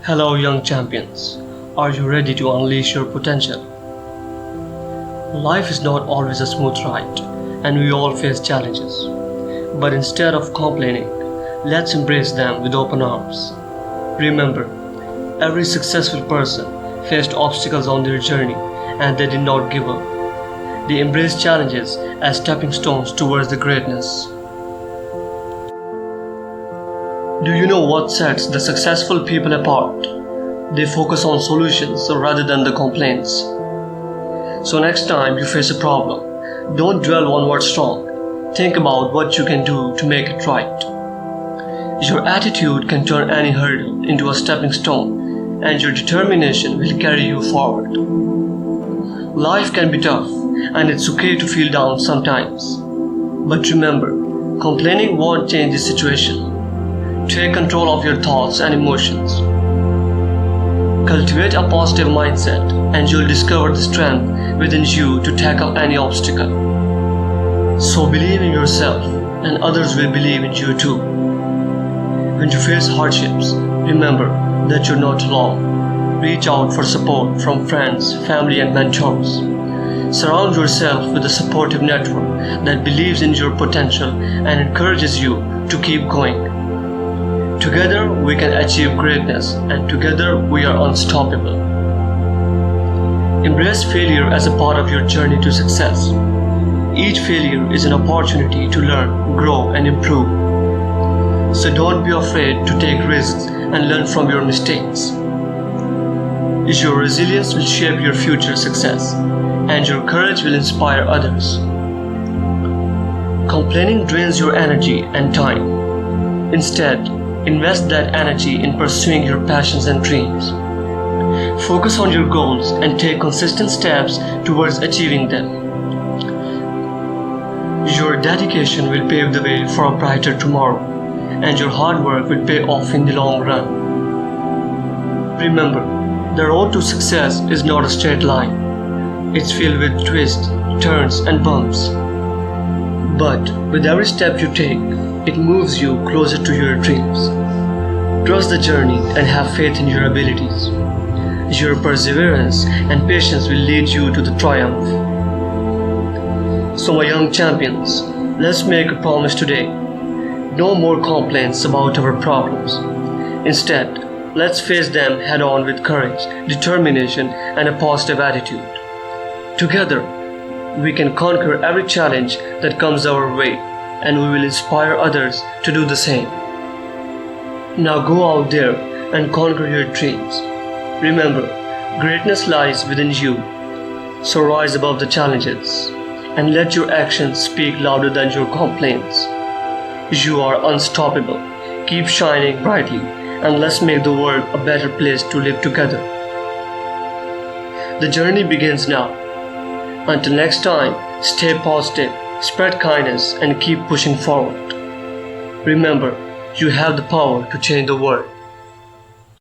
Hello, young champions. Are you ready to unleash your potential? Life is not always a smooth ride, and we all face challenges. But instead of complaining, let's embrace them with open arms. Remember, every successful person faced obstacles on their journey, and they did not give up. They embraced challenges as stepping stones towards the greatness. Do you know what sets the successful people apart? They focus on solutions rather than the complaints. So next time you face a problem, don't dwell on what's wrong. Think about what you can do to make it right. Your attitude can turn any hurdle into a stepping stone, and your determination will carry you forward. Life can be tough, and it's okay to feel down sometimes. But remember, complaining won't change the situation. Take control of your thoughts and emotions. Cultivate a positive mindset, and you'll discover the strength within you to tackle any obstacle. So believe in yourself, and others will believe in you too. When you face hardships, remember that you're not alone. Reach out for support from friends, family, and mentors. Surround yourself with a supportive network that believes in your potential and encourages you to keep going. Together we can achieve greatness, and together we are unstoppable. Embrace failure as a part of your journey to success. Each failure is an opportunity to learn, grow, and improve. So don't be afraid to take risks and learn from your mistakes. Your resilience will shape your future success, and your courage will inspire others. Complaining drains your energy and time. Instead, invest that energy in pursuing your passions and dreams. Focus on your goals and take consistent steps towards achieving them. Your dedication will pave the way for a brighter tomorrow, and your hard work will pay off in the long run. Remember, the road to success is not a straight line. It's filled with twists, turns, and bumps. But with every step you take, it moves you closer to your dreams. Trust the journey and have faith in your abilities. Your perseverance and patience will lead you to the triumph. So my young champions, let's make a promise today. No more complaints about our problems. Instead, let's face them head on with courage, determination, and a positive attitude. Together, we can conquer every challenge that comes our way, and we will inspire others to do the same. Now go out there and conquer your dreams. Remember, greatness lies within you. So rise above the challenges and let your actions speak louder than your complaints. You are unstoppable. Keep shining brightly, and let's make the world a better place to live together. The journey begins now. Until next time, stay positive, spread kindness, and keep pushing forward. Remember, you have the power to change the world.